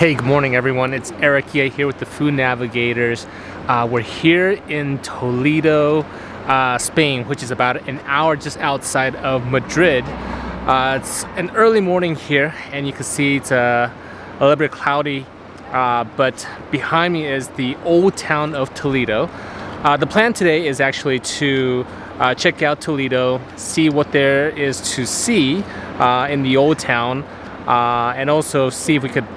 Hey, good morning everyone. It's Eric here with the Food Navigators. We're here in Toledo, Spain, which is about an hour just outside of Madrid. It's an early morning here and you can see it's a little bit cloudy, but behind me is the old town of Toledo. The plan today is actually to check out Toledo, see what there is to see in the old town, and also see if we could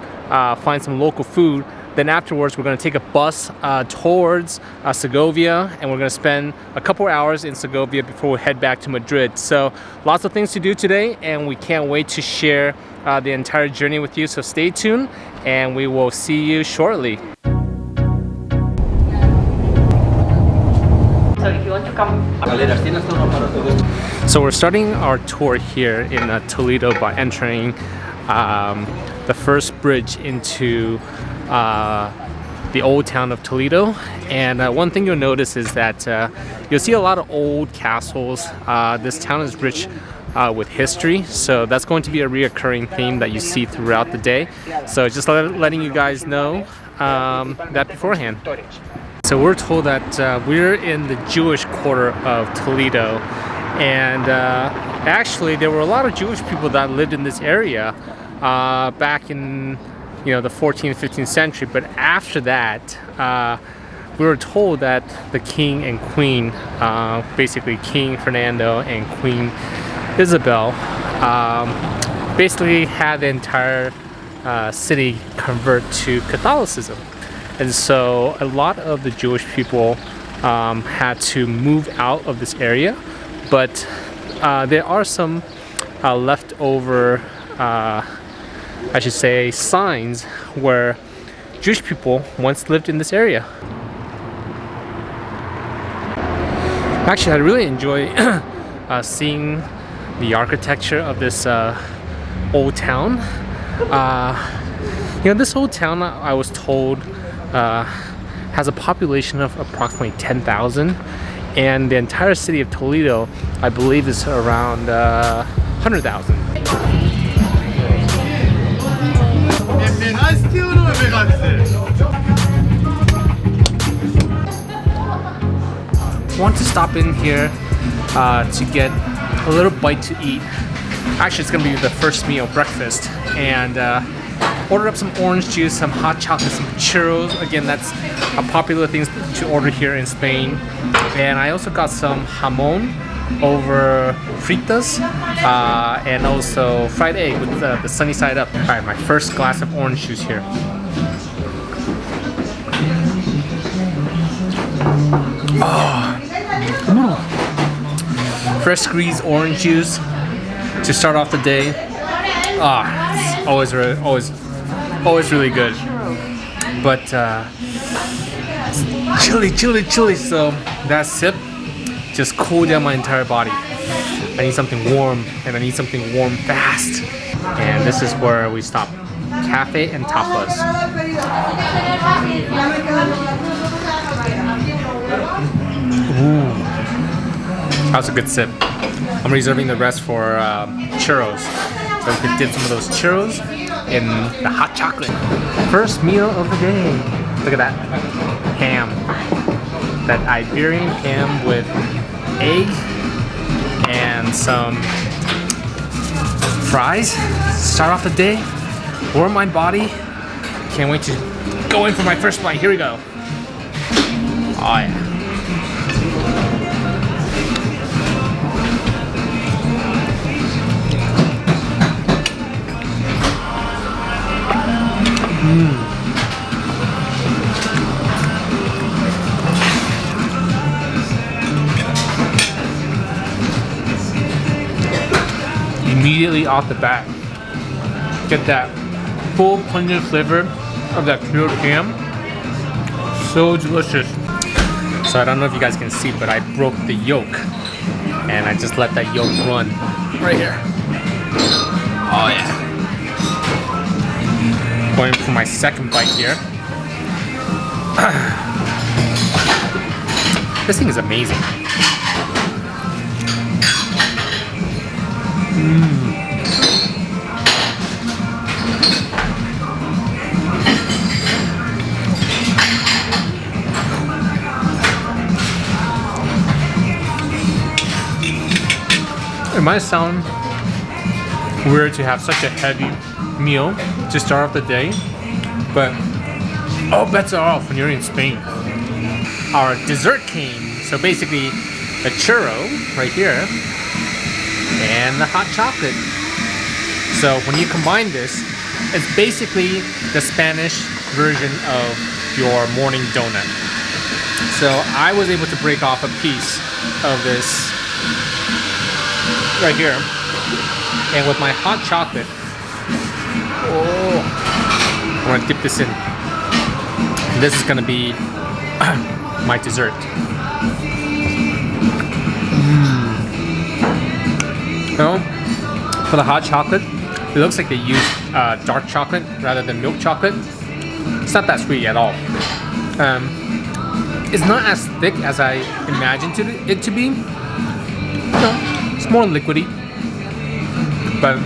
find some local food. Then afterwards we're going to take a bus towards Segovia, and we're going to spend a couple hours in Segovia before we head back to Madrid. So lots of things to do today, and we can't wait to share the entire journey with you. So stay tuned and we will see you shortly. So if you want to come. So we're starting our tour here in Toledo by entering the first bridge into the old town of Toledo. And one thing you'll notice is that you'll see a lot of old castles. This town is rich with history, so that's going to be a reoccurring theme that you see throughout the day. So just letting you guys know that beforehand. So we're told that we're in the Jewish quarter of Toledo, and actually there were a lot of Jewish people that lived in this area back in the 14th, 15th century. But after that, we were told that the king and queen, basically King Fernando and Queen Isabel, basically had the entire city convert to Catholicism. And so a lot of the Jewish people had to move out of this area, but there are some leftover, I should say, signs where Jewish people once lived in this area. Actually, I really enjoy seeing the architecture of this old town. This old town, I was told, has a population of approximately 10,000, and the entire city of Toledo, I believe, is around 100,000. Want to stop in here to get a little bite to eat. Actually, it's gonna be the first meal, breakfast, and ordered up some orange juice, some hot chocolate, some churros. Again, that's a popular thing to order here in Spain. And I also got some jamon over fritas, and also fried egg with the sunny side up. All right, my first glass of orange juice here. Fresh squeezed orange juice to start off the day. It's always really good. But chilly. So that sip just cooled down my entire body. I need something warm, and I need something warm fast. And this is where we stop. Cafe and Tapas. Ooh, that was a good sip. I'm reserving the rest for churros. So we can dip some of those churros in the hot chocolate. First meal of the day. Look at that ham. That Iberian ham with egg and some fries. Start off the day, warm my body. Can't wait to go in for my first bite. Here we go. Oh yeah. Immediately off the bat, get that full pungent flavor of that cured ham. So delicious. So I don't know if you guys can see, but I broke the yolk and I just let that yolk run right here. Oh yeah. Going for my second bite here. This thing is amazing. might sound weird to have such a heavy meal to start off the day, but all bets are off when you're in Spain. Our dessert came, so basically the churro right here and the hot chocolate. So when you combine this, it's basically the Spanish version of your morning donut. So I was able to break off a piece of this right here, and with my hot chocolate, I'm gonna dip this in. This is gonna be my dessert. So, for the hot chocolate, it looks like they use dark chocolate rather than milk chocolate. It's not that sweet at all. It's not as thick as I imagined it to be. No, it's more liquidy. But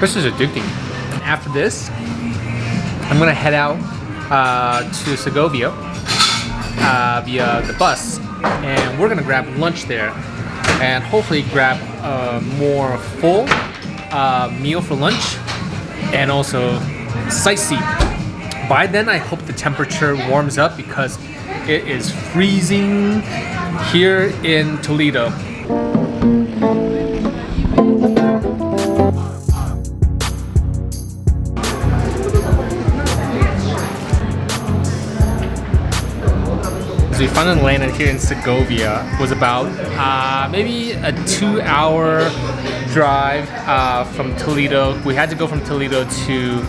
this is addicting. After this, I'm gonna head out to Segovia via the bus, and we're gonna grab lunch there and hopefully grab a more full meal for lunch and also sightsee. By then, I hope the temperature warms up because it is freezing here in Toledo. So we finally landed here in Segovia. It was about maybe a 2-hour drive from Toledo. We had to go from Toledo to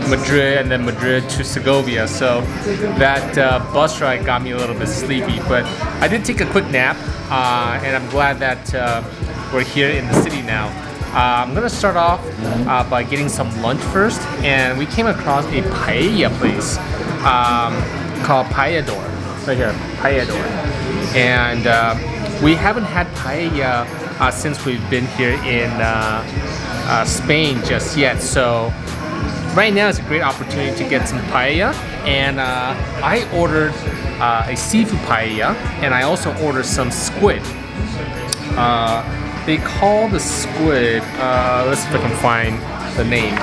Madrid and then Madrid to Segovia. So that bus ride got me a little bit sleepy, but I did take a quick nap and I'm glad that we're here in the city now. I'm gonna start off by getting some lunch first, and we came across a paella place called Paella right here, Paella. And we haven't had paella since we've been here in Spain just yet. So right now is a great opportunity to get some paella. And I ordered a seafood paella, and I also ordered some squid. They call the squid, let's see if I can find the name.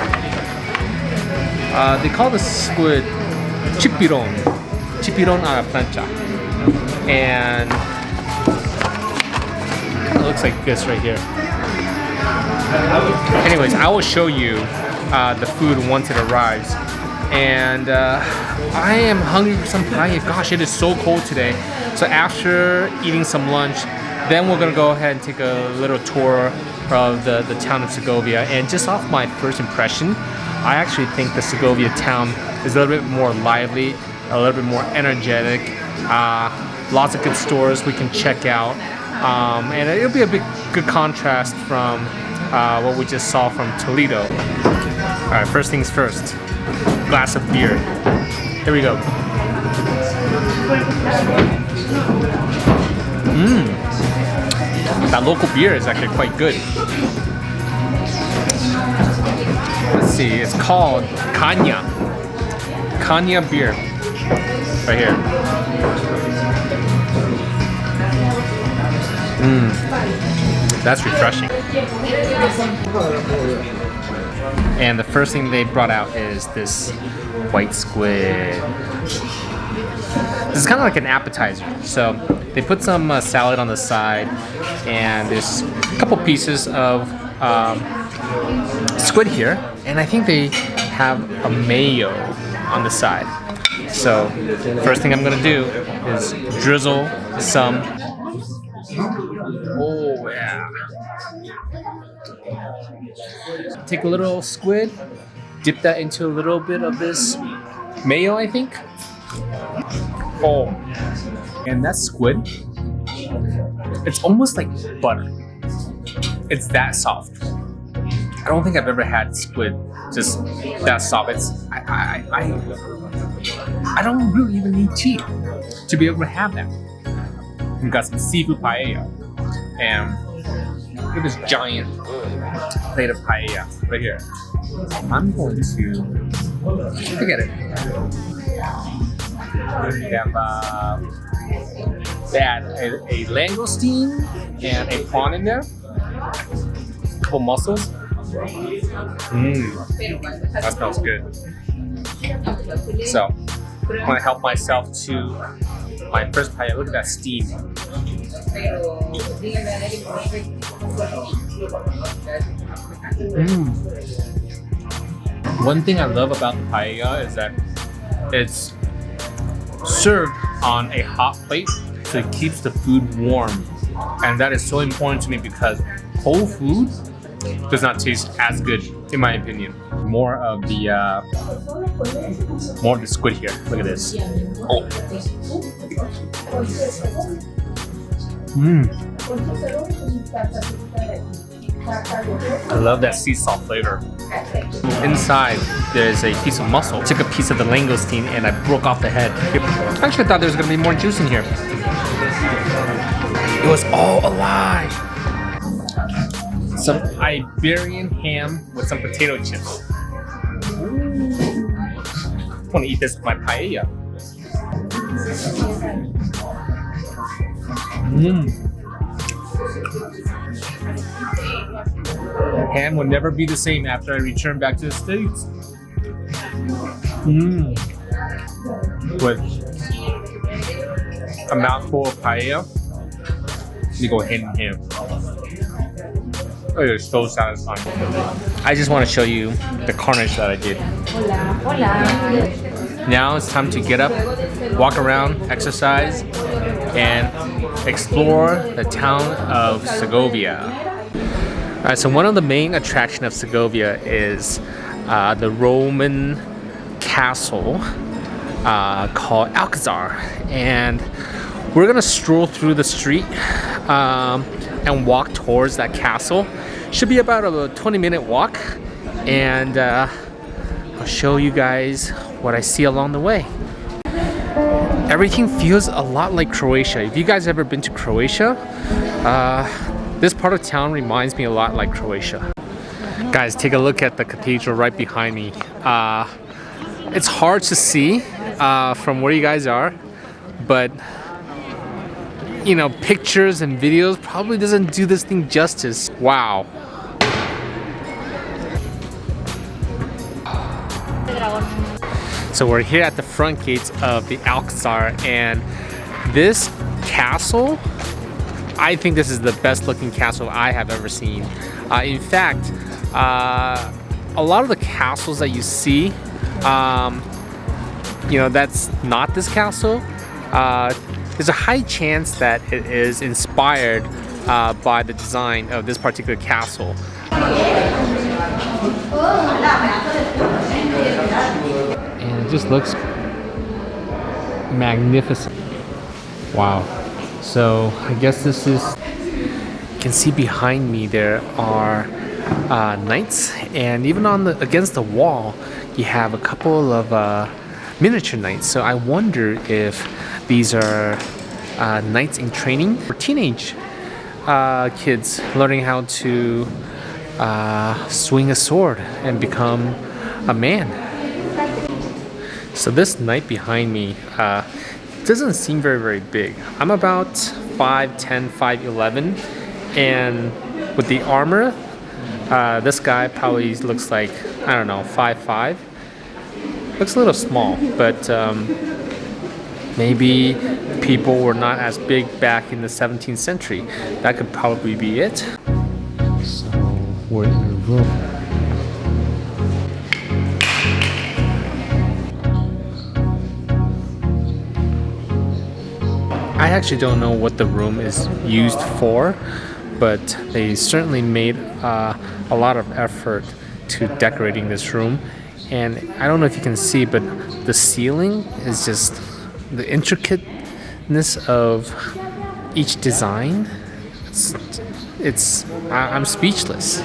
They call the squid Chipiron a la plancha, and it kind of looks like this right here. Anyways, I will show you the food once it arrives, and I am hungry for some paella. Gosh, it is so cold today. So after eating some lunch, then we're gonna go ahead and take a little tour of the town of Segovia. And just off my first impression, I actually think the Segovia town is a little bit more lively, a little bit more energetic, lots of good stores we can check out, and it'll be a good contrast from what we just saw from Toledo. All right, first things first, glass of beer. Here we go. That local beer is actually quite good. Let's see, it's called Caña beer. Right here. That's refreshing. And the first thing they brought out is this white squid. This is kind of like an appetizer. So they put some salad on the side, and there's a couple pieces of squid here, and I think they have a mayo on the side. So first thing I'm gonna do is drizzle some. Oh yeah. Take a little squid, dip that into a little bit of this mayo, I think. Oh, and that squid, it's almost like butter. It's that soft. I don't think I've ever had squid just that soft. I don't really even need teeth to be able to have that. We've got some seafood paella, and look at this giant plate of paella right here. I'm going to look at it. They have a langoustine and a prawn in there, a couple mussels. That smells good. So I'm gonna help myself to my first paella. Look at that steam. One thing I love about the paella is that it's served on a hot plate, so it keeps the food warm. And that is so important to me because cold food does not taste as good, in my opinion. More of the squid here. Look at this. Oh. I love that sea salt flavor. Inside, there's a piece of mussel. Took a piece of the langoustine and I broke off the head. Actually, I thought there was gonna be more juice in here. It was all alive. Some Iberian ham with some potato chips. I want to eat this with my paella. Ham will never be the same after I return back to the States. With a mouthful of paella, you go hand in hand. It is so satisfying. I just want to show you the carnage that I did. Now it's time to get up, walk around, exercise, and explore the town of Segovia. Alright, so one of the main attractions of Segovia is the Roman castle called Alcazar. And we're gonna stroll through the street and walk towards that castle. Should be about a 20-minute walk, and I'll show you guys what I see along the way. Everything feels a lot like Croatia. If you guys ever been to Croatia, this part of town reminds me a lot like Croatia. Guys, take a look at the cathedral right behind me. It's hard to see from where you guys are, but you know, pictures and videos probably doesn't do this thing justice. Wow. So we're here at the front gates of the Alcazar, and this castle, I think this is the best looking castle I have ever seen. In fact, a lot of the castles that you see, you know, that's not this castle. There's a high chance that it is inspired by the design of this particular castle. And it just looks magnificent. Wow. So I guess this is, you can see behind me there are knights, and even on the against the wall you have a couple of miniature knights. So I wonder if these are knights in training for teenage kids learning how to swing a sword and become a man. So this knight behind me doesn't seem very big. I'm about 5'10", 5'11", and with the armor, this guy probably looks like, I don't know, 5'5". Looks a little small, but maybe people were not as big back in the 17th century. That could probably be it. So we're in a room. I actually don't know what the room is used for, but they certainly made a lot of effort to decorating this room. And I don't know if you can see, but the ceiling is just the intricateness of each design. I'm speechless.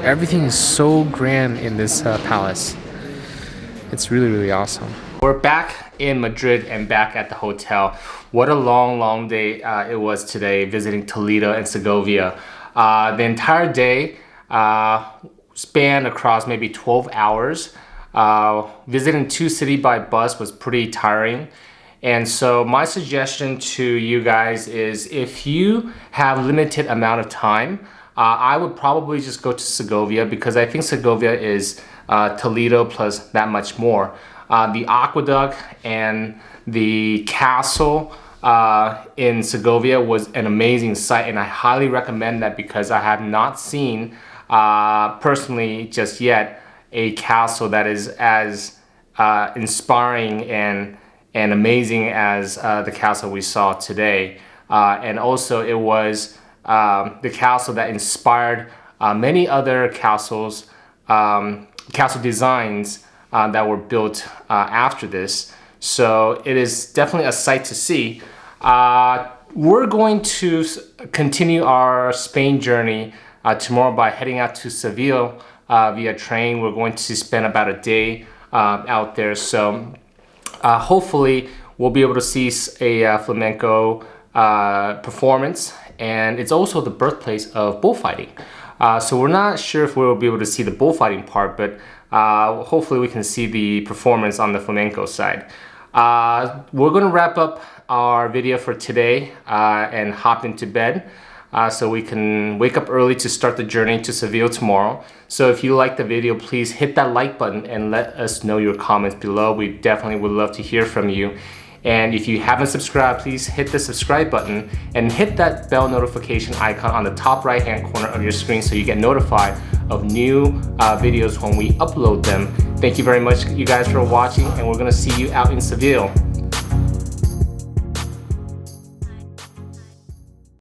Everything is so grand in this palace. It's really awesome. We're back in Madrid and back at the hotel. What a long day it was today visiting Toledo and Segovia. The entire day spanned across maybe 12 hours. Visiting two cities by bus was pretty tiring, And so my suggestion to you guys is if you have limited amount of time, I would probably just go to Segovia, because I think Segovia is Toledo plus that much more. The aqueduct and the castle in Segovia was an amazing sight, and I highly recommend that, because I have not seen personally just yet a castle that is as inspiring and amazing as the castle we saw today. And also it was the castle that inspired many other castles, castle designs that were built after this. So it is definitely a sight to see. We're going to continue our Spain journey tomorrow by heading out to Seville via train. We're going to spend about a day out there. So hopefully we'll be able to see a flamenco performance, and it's also the birthplace of bullfighting. So we're not sure if we'll be able to see the bullfighting part, but hopefully we can see the performance on the flamenco side. We're going to wrap up our video for today and hop into bed so we can wake up early to start the journey to Seville tomorrow. So if you like the video, please hit that like button and let us know your comments below. We definitely would love to hear from you. And if you haven't subscribed, please hit the subscribe button and hit that bell notification icon on the top right hand corner of your screen so you get notified of new videos when we upload them. Thank you very much, you guys, for watching, and we're gonna see you out in Seville.